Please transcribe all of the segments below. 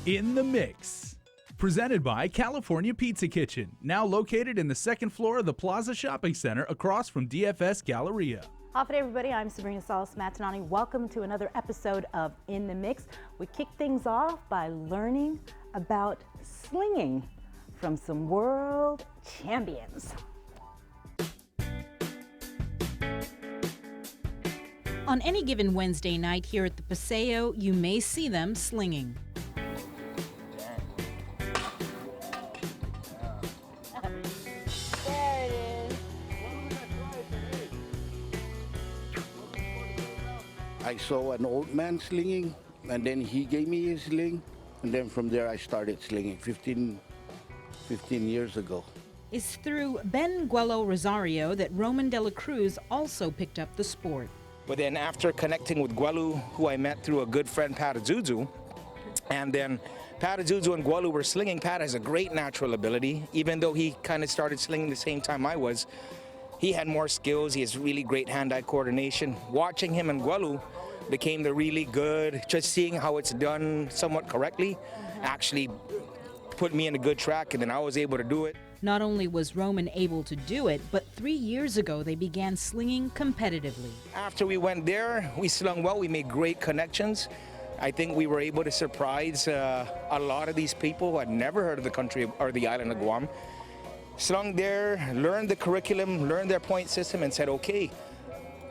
In the Mix. Presented by California Pizza Kitchen, now located in the second floor of the Plaza Shopping Center across from DFS Galleria. Hi everybody, I'm Sabrina Salas Matanane. Welcome to another episode of In the Mix. We kick things off by learning about slinging from some world champions. On any given Wednesday night here at the Paseo, you may see them slinging. I saw an old man slinging, and then he gave me his sling, and then from there I started slinging 15 years ago. It's through Ben Guello Rosario that Roman de la Cruz also picked up the sport. But then after connecting with Guelu, who I met through a good friend, Pat Azuzu, and then Pat Azuzu and Guelu were slinging. Pat has a great natural ability, even though he kind of started slinging the same time I was. He had more skills. He has really great hand-eye coordination. Watching him and Guelu became the really good, just seeing how it's done somewhat correctly, actually put me in a good track, and then I was able to do it. Not only was Roman able to do it, but 3 years ago they began slinging competitively. After we went there, we slung well. We made great connections. I think we were able to surprise a lot of these people who had never heard of the country or the island of Guam. Slung there, learned the curriculum, learned their point system, and said, okay,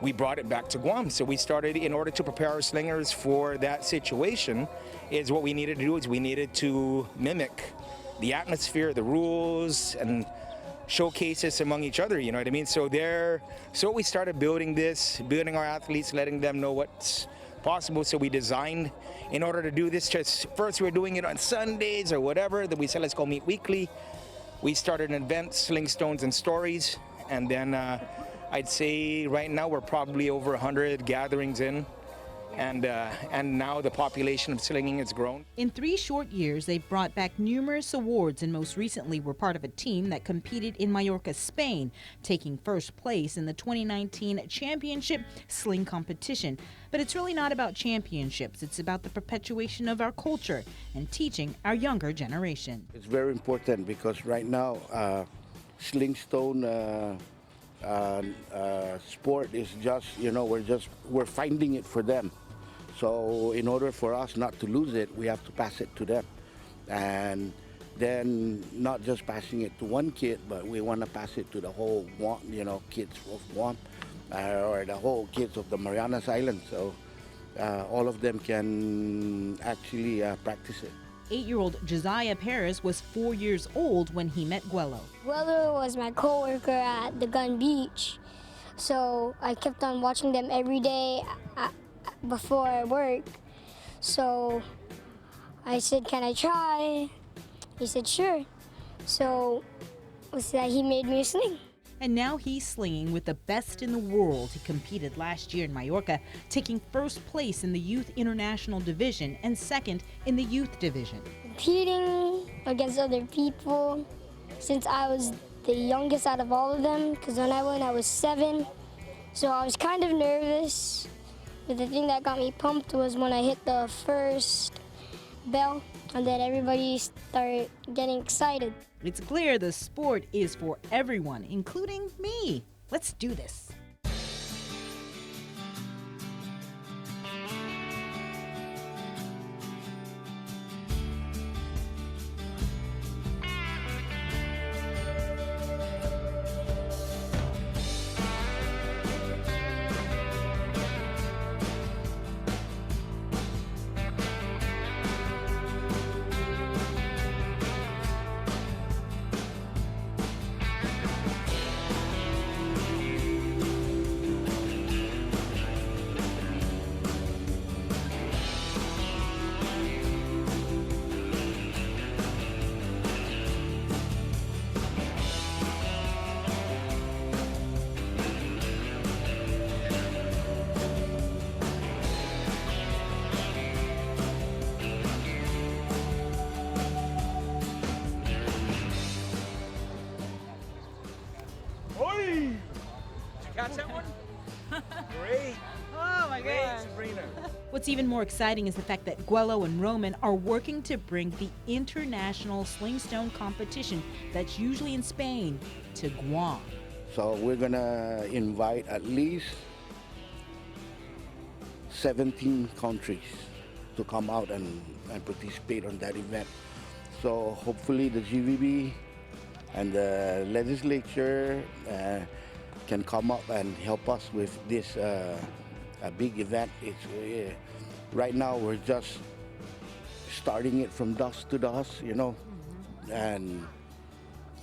we brought it back to Guam. So we started, in order to prepare our slingers for that situation, is what we needed to do is we needed to mimic the atmosphere, the rules, and showcases among each other, you know what I mean? So we started building our athletes, letting them know what's possible. So we designed, in order to do this, just first we were doing it on Sundays or whatever, then we said, let's go meet weekly. We started an event, Sling, Stones, and Stories, and then I'd say right now we're probably over 100 gatherings in, and now the population of slinging has grown. In 3 short years, they've brought back numerous awards, and most recently were part of a team that competed in Mallorca, Spain, taking first place in the 2019 championship sling competition. But it's really not about championships. It's about the perpetuation of our culture and teaching our younger generation. It's very important because right now, sling stone sport is just, we're finding it for them. So in order for us not to lose it, we have to pass it to them. And then not just passing it to one kid, but we want to pass it to the whole Guam, kids of Guam, or the whole kids of the Marianas Islands. So all of them can actually practice it. 8-year-old Josiah Perez was 4 years old when he met Guello. Guello was my co-worker at the Gun Beach, so I kept on watching them every day before work. So I said, can I try? He said, sure. So he made me a sling. And now he's slinging with the best in the world. He competed last year in Mallorca, taking first place in the Youth International Division and second in the Youth Division. Competing against other people, since I was the youngest out of all of them, because when I went I was 7, so I was kind of nervous. But the thing that got me pumped was when I hit the first bell, and then everybody started getting excited. It's clear the sport is for everyone, including me. Let's do this. What's even more exciting is the fact that Guelo and Roman are working to bring the international sling stone competition that's usually in Spain to Guam. So we're gonna invite at least 17 countries to come out and participate on that event. So hopefully the GVB and the legislature can come up and help us with this a big event. It's right now we're just starting it from dusk to dusk, you know, and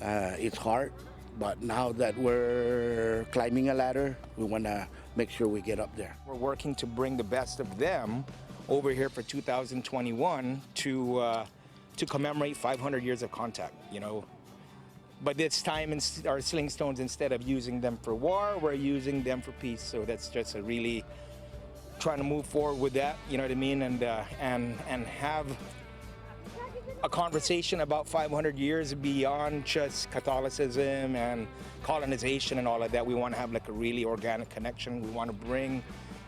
it's hard. But now that we're climbing a ladder, we want to make sure we get up there. We're working to bring the best of them over here for 2021 to commemorate 500 years of contact, you know. But this time, our sling stones, instead of using them for war, we're using them for peace. So that's just a really trying to move forward with that, you know what I mean, and have a conversation about 500 years beyond just Catholicism and colonization and all of that. We want to have like a really organic connection. We want to bring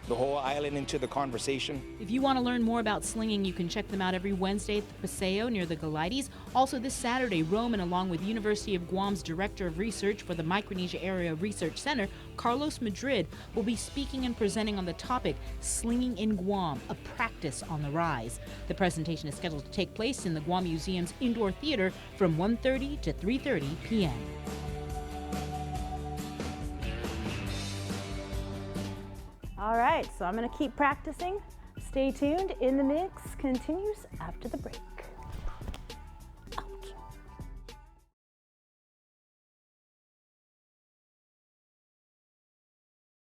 the whole island into the conversation. If you want to learn more about slinging, you can check them out every Wednesday at the Paseo near the Galites. Also this Saturday, Roman, along with University of Guam's Director of Research for the Micronesia Area Research Center, Carlos Madrid, will be speaking and presenting on the topic, Slinging in Guam, a practice on the rise. The presentation is scheduled to take place in the Guam Museum's Indoor Theater from 1:30 to 3:30 p.m. All right, so I'm going to keep practicing. Stay tuned. In the Mix continues after the break.